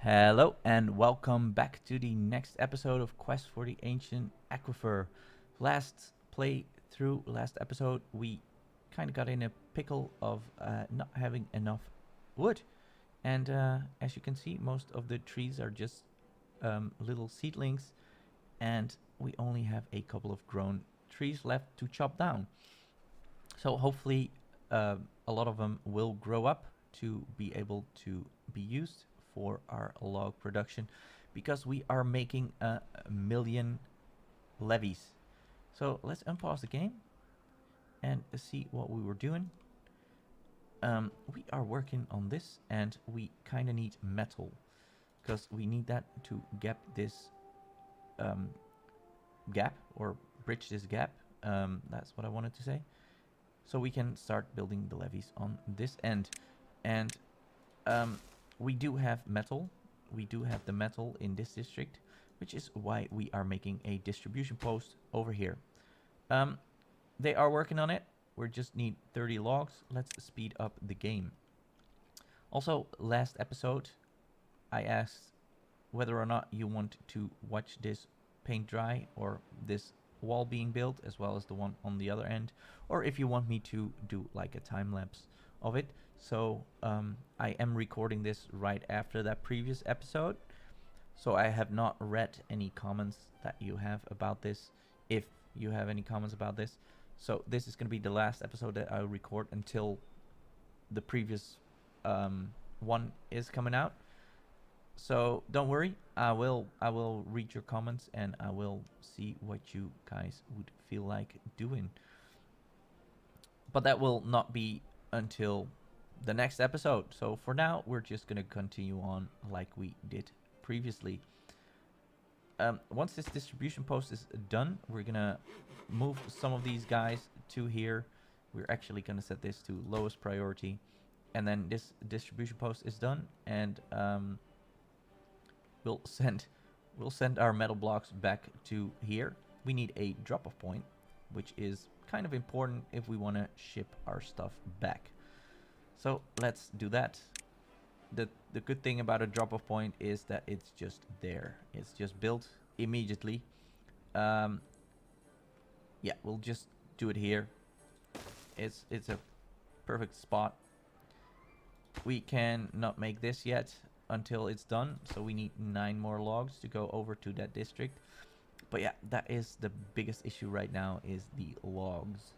Hello and welcome back to the next episode of Quest for the Ancient Aquifer. Last episode, we kind of got in a pickle of not having enough wood. And as you can see, most of the trees are just little seedlings, and we only have a couple of grown trees left to chop down. So hopefully, a lot of them will grow up to be able to be used for our log production, because we are making a million levees. So let's unpause the game and see what we were doing. We are working on this, and we kind of need metal because we need that to gap this um, gap or bridge this gap. That's what I wanted to say. So we can start building the levees on this end. And we do have metal. We do have the metal in this district, which is why we are making a distribution post over here. They are working on it. We just need 30 logs. Let's speed up the game. Also, last episode, I asked whether or not you want to watch this paint dry or this wall being built, as well as the one on the other end, or if you want me to do like a time lapse of it. So I am recording this right after that previous episode, so I have not read any comments that you have about this, if you have any comments about this. So this is going to be the last episode that I record until the previous one is coming out. So don't worry, I will read your comments and I will see what you guys would feel like doing. But that will not be until the next episode. So for now, we're just gonna continue on like we did previously. Once this distribution post is done, we're gonna move some of these guys to here. We're actually gonna set this to lowest priority, and then this distribution post is done, and we'll send our metal blocks back to here. We need a drop-off point, which is kind of important if we want to ship our stuff back. So let's do that. The good thing about a drop-off point is that it's just there. It's just built immediately. Yeah, we'll just do it here. It's a perfect spot. We can not make this yet until it's done, so we need 9 more logs to go over to that district. But yeah, that is the biggest issue right now, is the logs.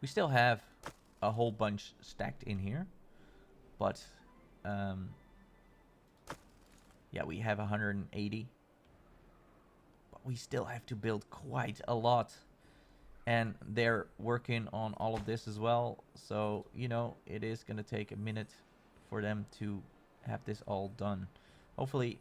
We still have a whole bunch stacked in here, but yeah, we have 180, but we still have to build quite a lot, and they're working on all of this as well. So it is gonna take a minute for them to have this all done. Hopefully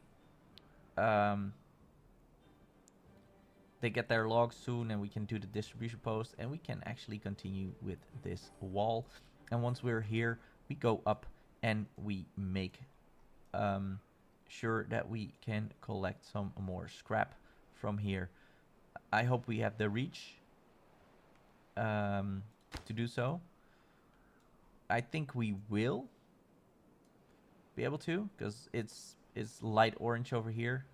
they get their logs soon, and we can do the distribution post, and we can actually continue with this wall. And once we're here, we go up and we make sure that we can collect some more scrap from here. I hope we have the reach to do so. I think we will be able to, because it's light orange over here.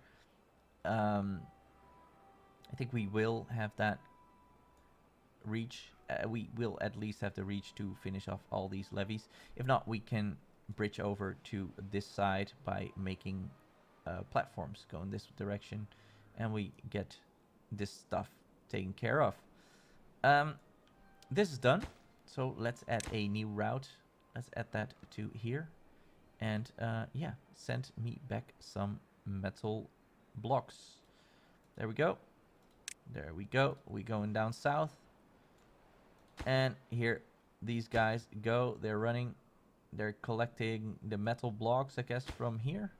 I think we will have that reach. We will at least have the reach to finish off all these levees. If not, we can bridge over to this side by making platforms go in this direction, and we get this stuff taken care of. This is done, so let's add a new route. Let's add that to here, and yeah, send me back some metal blocks. There we go. There we go. We going down south. And here these guys go. They're running. They're collecting the metal blocks, I guess, from here.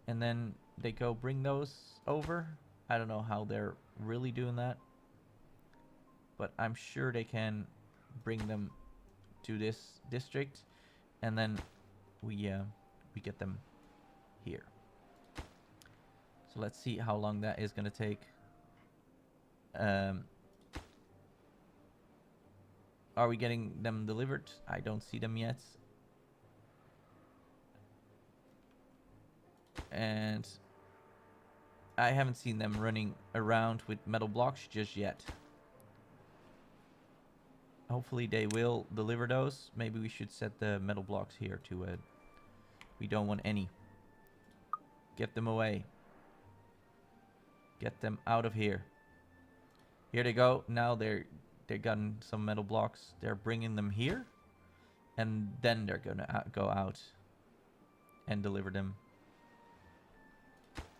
And then they go bring those over. I don't know how they're really doing that, but I'm sure they can bring them to this district, and then we get them here. So let's see how long that is gonna take. Are we getting them delivered? I don't see them yet. And I haven't seen them running around with metal blocks just yet. Hopefully they will deliver those. Maybe we should set the metal blocks here to we don't want any. Get them away. Get them out of here. Here they go. Now they're gotten some metal blocks. They're bringing them here. And then they're gonna go out and deliver them.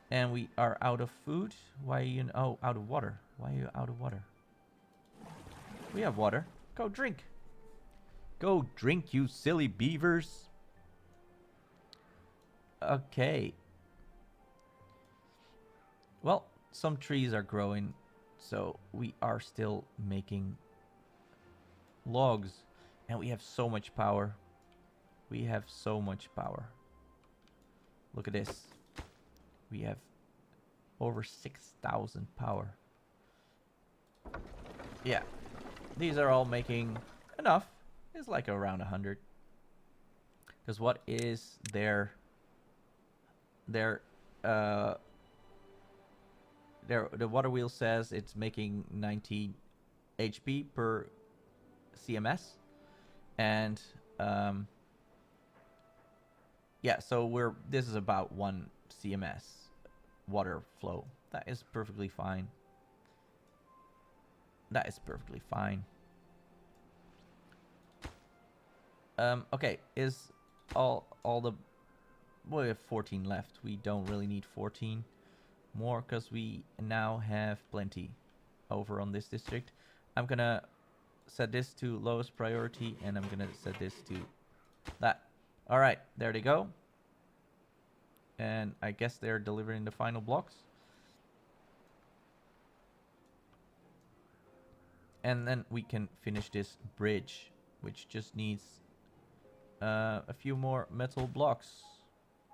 And we are out of food. Why are you... Oh, out of water. Why are you out of water? We have water. Go drink. Go drink, you silly beavers. Okay. Well, some trees are growing, so we are still making logs. And we have so much power. We have so much power. Look at this. We have over 6,000 power. Yeah. These are all making enough. It's like around 100. Because what is the water wheel says it's making 90 HP per CMS. And yeah, so this is about 1 CMS water flow. That is perfectly fine. That is perfectly fine. Okay, is all the... Well, we have 14 left. We don't really need 14 more because we now have plenty over on this district. I'm gonna set this to lowest priority and I'm gonna set this to that. All right, there they go. And I guess they're delivering the final blocks. And then we can finish this bridge, which just needs a few more metal blocks.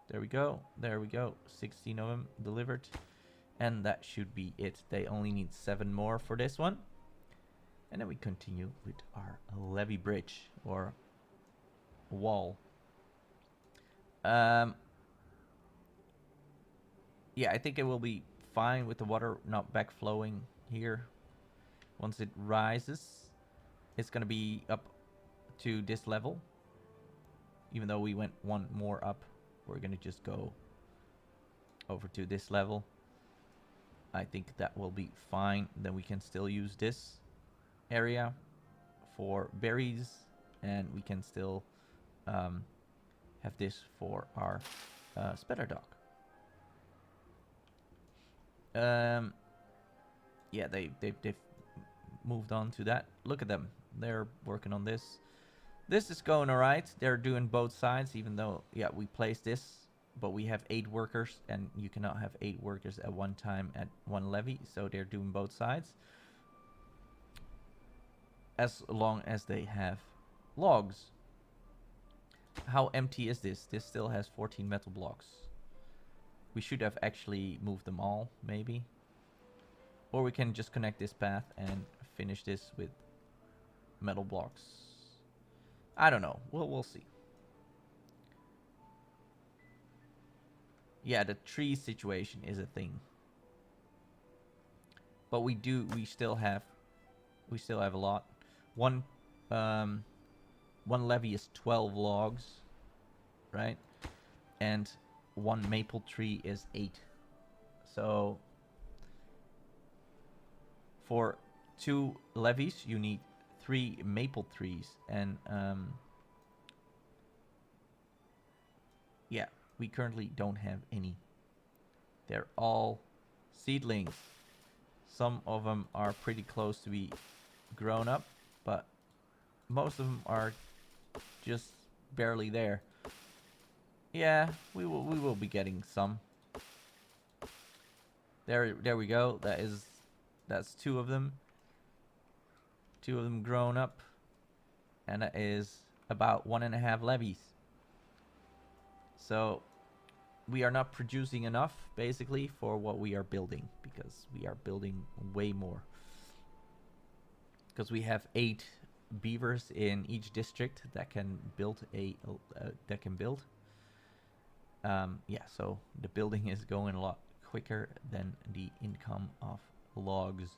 There we go. There we go. 16 of them delivered. And that should be it. They only need 7 more for this one. And then we continue with our levee bridge or wall. Yeah, I think it will be fine with the water not backflowing here. Once it rises, it's going to be up to this level. Even though we went 1 more up, we're going to just go over to this level. I think that will be fine. Then we can still use this area for berries. And we can still have this for our spider dog. Yeah, they've moved on to that. Look at them. They're working on this. This is going all right. They're doing both sides, even though, yeah, we placed this, but we have 8 workers, and you cannot have 8 workers at one time at one levee, so they're doing both sides. As long as they have logs. How empty is this? This still has 14 metal blocks. We should have actually moved them all, maybe. Or we can just connect this path and finish this with metal blocks. I don't know. We'll see. Yeah, the tree situation is a thing. But we still have a lot. One levee is 12 logs, right? And 1 maple tree is 8. So for 2 levees, you need 3 maple trees. And yeah, we currently don't have any. They're all seedlings. Some of them are pretty close to be grown up, but most of them are just barely there. Yeah, we will be getting some. There we go. That's 2 of them. 2 of them grown up, and that is about 1.5 levees. So we are not producing enough, basically, for what we are building, because we are building way more. Because we have 8 beavers in each district that can build Yeah, so the building is going a lot quicker than the income of logs.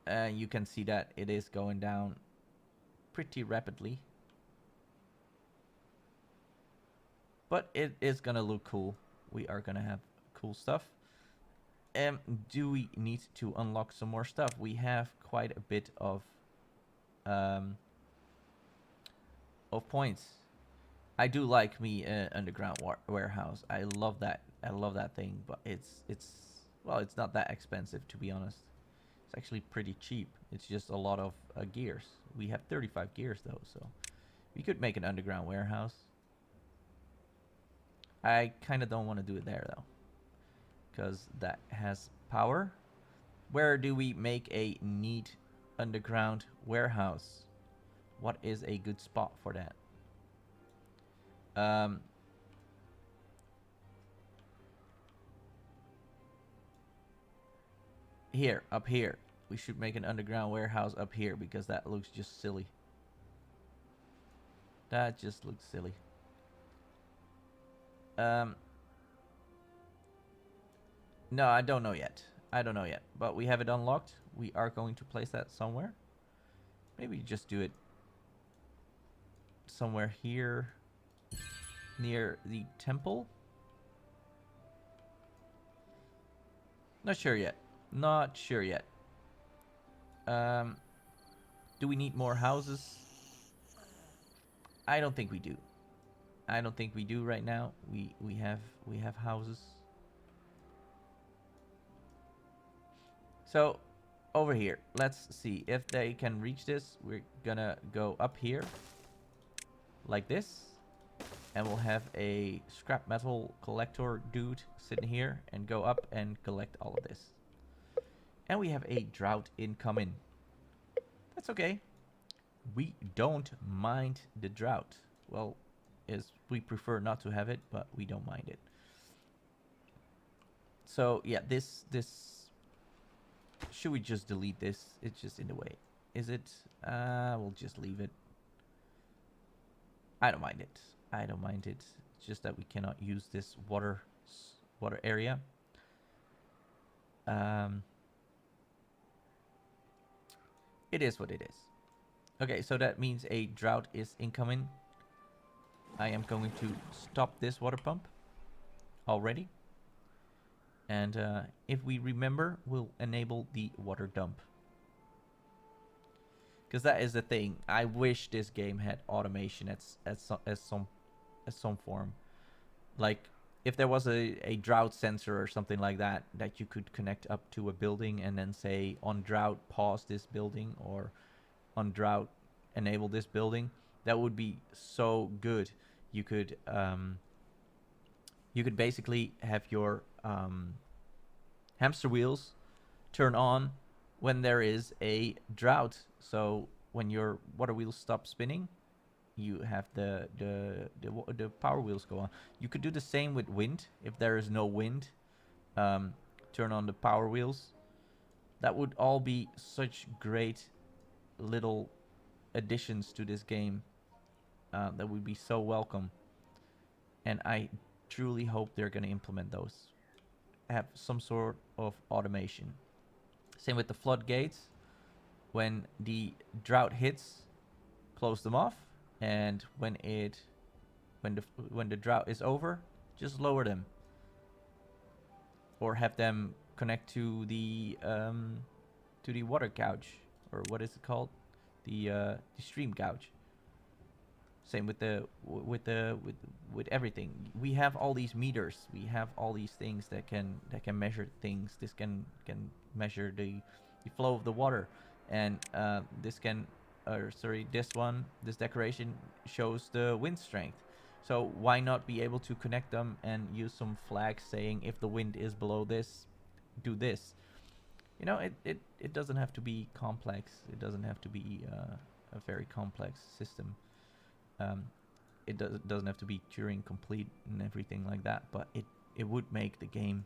You can see that it is going down pretty rapidly. But it is gonna look cool. We are gonna have cool stuff. Do we need to unlock some more stuff? We have quite a bit of points. I do like me underground warehouse. I love that. I love that thing. But it's well, it's not that expensive, to be honest. It's actually pretty cheap. It's just a lot of gears. We have 35 gears though, so we could make an underground warehouse. I kind of don't want to do it there though, because that has power. Where do we make a neat underground warehouse? What is a good spot for that? Here, up here. We should make an underground warehouse up here because that looks just silly. That just looks silly. No, I don't know yet. I don't know yet. But we have it unlocked. We are going to place that somewhere. Maybe just do it somewhere here near the temple. Not sure yet. Not sure yet. Do we need more houses? I don't think we do. I don't think we do right now. We have houses. So over here, let's see if they can reach this. We're gonna go up here like this, and we'll have a scrap metal collector dude sitting here and go up and collect all of this. And we have a drought incoming. That's okay. We don't mind the drought. Well, we prefer not to have it, but we don't mind it. So yeah, this should we just delete this? It's just in the way. Is it? We'll just leave it. I don't mind it. I don't mind it. It's just that we cannot use this water area. It is what it is. Okay, so that means a drought is incoming. I am going to stop this water pump already. And if we remember, we'll enable the water dump. Because that is the thing. I wish this game had automation as some form. Like, if there was a drought sensor or something like that you could connect up to a building and then say, on drought, pause this building, or on drought, enable this building, that would be so good. You could basically have your hamster wheels turn on when there is a drought. So when your water wheels stop spinning, you have the power wheels go on. You could do the same with wind. If there is no wind, turn on the power wheels. That would all be such great little additions to this game. That would be so welcome. And I truly hope they're going to implement those. Have some sort of automation. Same with the floodgates. When the drought hits, close them off. And when the drought is over, just lower them. Or have them connect to the water gouge, or what is it called? The stream gouge. Same with everything. We have all these meters. We have all these things that can measure things. This can measure the flow of the water, and this decoration shows the wind strength. So why not be able to connect them and use some flags saying, if the wind is below this, do this. You know, it doesn't have to be complex. It doesn't have to be a very complex system. It doesn't have to be Turing complete and everything like that, but it would make the game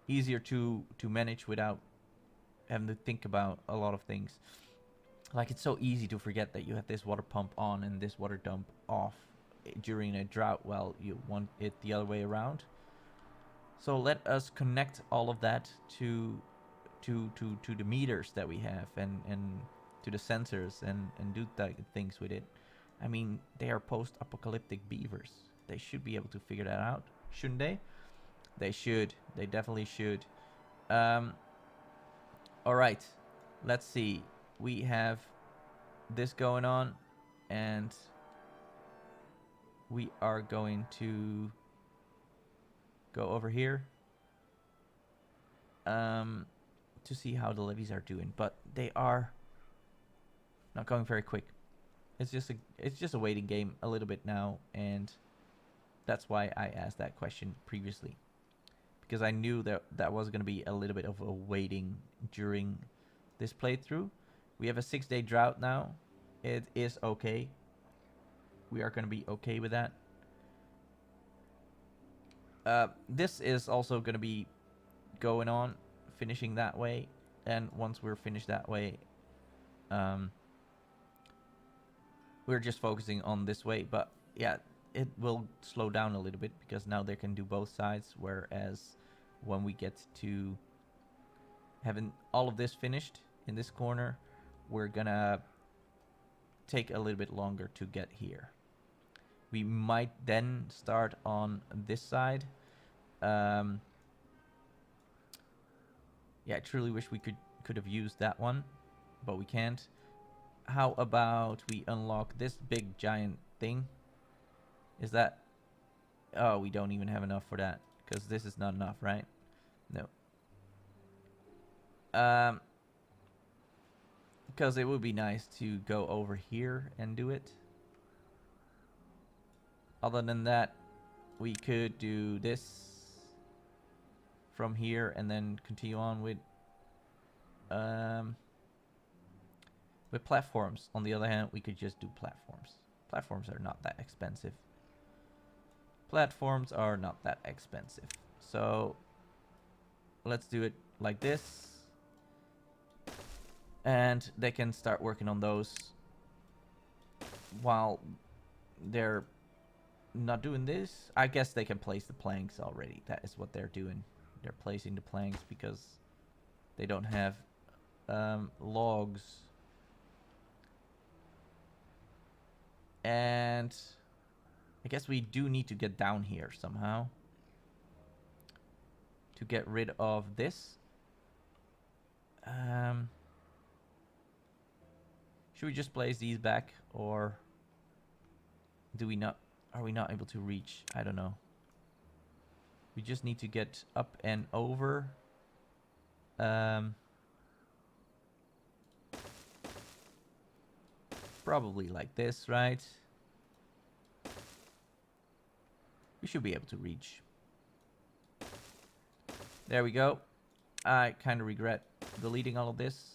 easier to manage without having to think about a lot of things. Like, it's so easy to forget that you have this water pump on and this water dump off during a drought, while you want it the other way around. So let us connect all of that to the meters that we have, and to the sensors, and do things with it. I mean, they are post-apocalyptic beavers. They should be able to figure that out, shouldn't they? They should. They definitely should. All right. Let's see. We have this going on, and we are going to go over here to see how the levees are doing, but they are not going very quick. It's just a waiting game a little bit now, and that's why I asked that question previously, because I knew that was going to be a little bit of a waiting during this playthrough. We have a 6-day drought now. It is okay. We are going to be okay with that. This is also going to be going on, finishing that way, and once we're finished that way, we're just focusing on this way. But yeah, it will slow down a little bit because now they can do both sides, whereas when we get to having all of this finished in this corner, we're gonna take a little bit longer to get here. We might then start on this side. Yeah, I truly wish we could have used that one, but we can't. How about we unlock this big giant thing? Is that... Oh, we don't even have enough for that, because this is not enough, right? No. Because it would be nice to go over here and do it. Other than that, we could do this from here and then continue on with platforms. On the other hand, we could just do platforms. Platforms are not that expensive. Platforms are not that expensive. So let's do it like this. And they can start working on those while they're not doing this. I guess they can place the planks already. That is what they're doing. They're placing the planks because they don't have logs. And I guess we do need to get down here somehow to get rid of this. Should we just place these back, or do we not? Are we not able to reach? I don't know. We just need to get up and over. Probably like this, right? We should be able to reach. There we go. I kind of regret deleting all of this.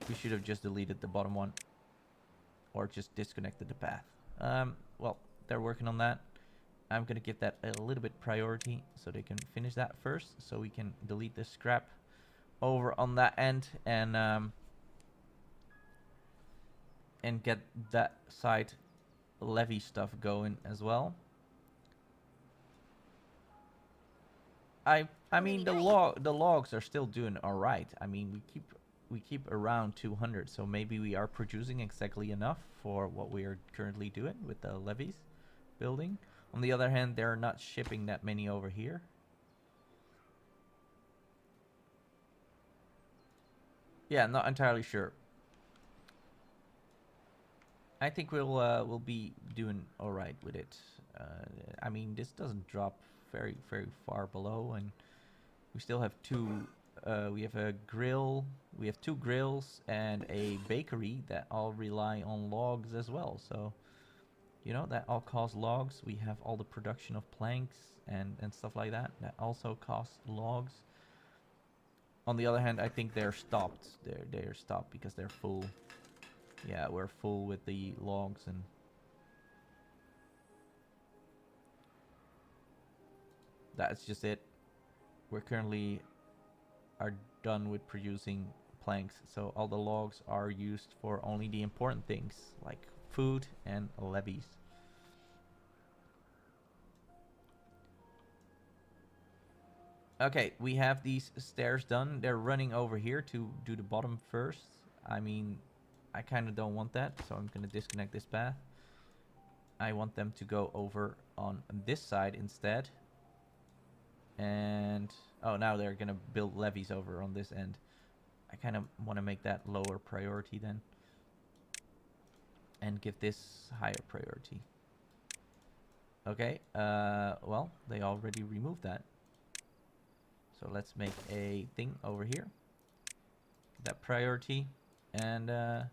We should have just deleted the bottom one, or just disconnected the path. Well, they're working on that. I'm gonna give that a little bit priority so they can finish that first, so we can delete the scrap over on that end, and get that side levee stuff going as well. I mean, the logs are still doing all right. I mean, we keep around 200, so maybe we are producing exactly enough for what we are currently doing with the levees building. On the other hand, they're not shipping that many over here. Yeah, not entirely sure. I think we'll be doing all right with it. I mean, this doesn't drop very far below, and we still have two. We have a grill. We have 2 grills and a bakery that all rely on logs as well. So, you know, that all costs logs. We have all the production of planks and stuff like that. That also costs logs. On the other hand, I think they're stopped. They're stopped because they're full. Yeah, we're full with the logs, and that's just it. We're currently are done with producing planks, so all the logs are used for only the important things like food and levees. Okay, we have these stairs done. They're running over here to do the bottom first. I mean, I kind of don't want that, so I'm going to disconnect this path. I want them to go over on this side instead. And, oh, now they're going to build levees over on this end. I kind of want to make that lower priority then. And give this higher priority. Okay, well, they already removed that. So let's make a thing over here. That priority. And, yeah,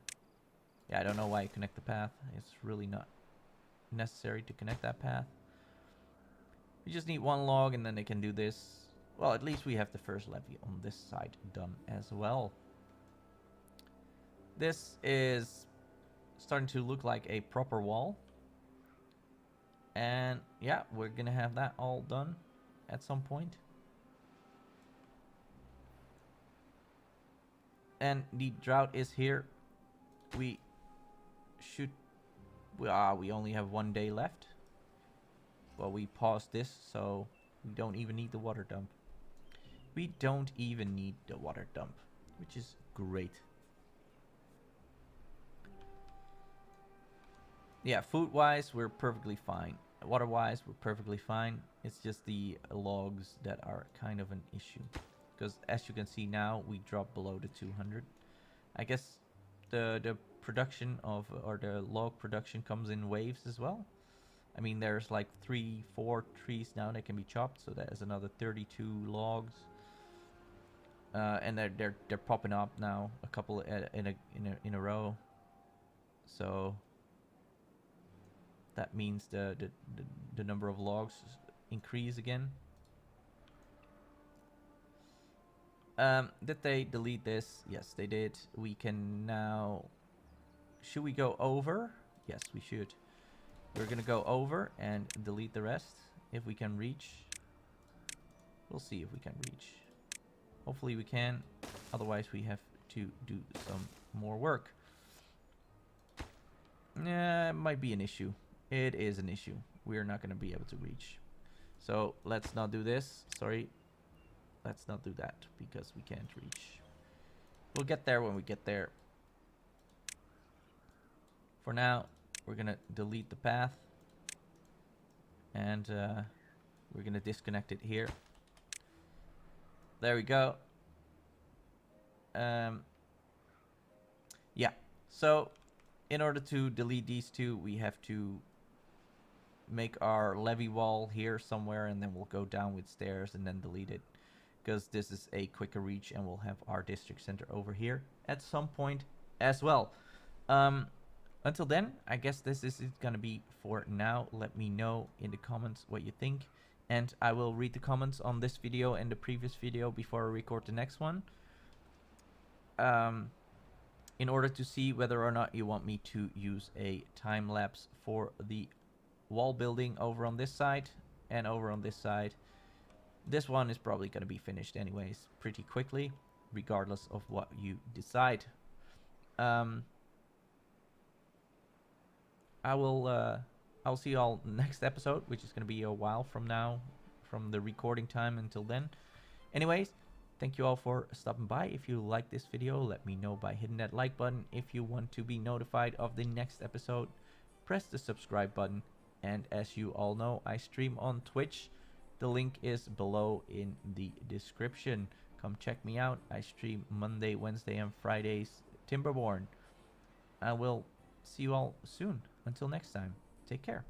I don't know why you connect the path. It's really not necessary to connect that path. We just need one log and then they can do this. Well, at least we have the first levee on this side done as well. This is starting to look like a proper wall. And yeah, we're gonna have that all done at some point. And the drought is here. We should... we only have 1 day left. Well, we paused this, so we don't even need the water dump. We don't even need the water dump, which is great. Yeah, food-wise, we're perfectly fine. Water-wise, we're perfectly fine. It's just the logs that are kind of an issue. Because as you can see now, we drop below the 200. I guess the production of, or the log production comes in waves as well. I mean, there's like 3-4 trees now that can be chopped, so that is another 32 logs. And they're popping up now, a couple in a row. So that means the number of logs increase again. Did they delete this? Yes, they did. We can now... should we go over? Yes, we should. We're gonna go over and delete the rest. If we can reach. We'll see if we can reach. Hopefully we can. Otherwise we have to do some more work. It might be an issue. It is an issue. We're not gonna be able to reach. So let's not do this. Sorry. Let's not do that because we can't reach. We'll get there when we get there. For now, we're gonna delete the path. And we're gonna disconnect it here. There we go. Yeah. So, in order to delete these two, we have to make our levee wall here somewhere, and then we'll go down with stairs and then delete it. Because this is a quicker reach, and we'll have our district center over here at some point as well. Until then, I guess this is gonna be for now. Let me know in the comments what you think, and I will read the comments on this video and the previous video before I record the next one. In order to see whether or not you want me to use a time lapse for the wall building over on this side and over on this side. This one is probably going to be finished anyways pretty quickly, regardless of what you decide. I'll see you all next episode, which is going to be a while from now, from the recording time until then. Anyways, thank you all for stopping by. If you like this video, let me know by hitting that like button. If you want to be notified of the next episode, press the subscribe button. And as you all know, I stream on Twitch. The link is below in the description. Come check me out. I stream Monday, Wednesday, and Fridays Timberborn. I will see you all soon. Until next time, take care.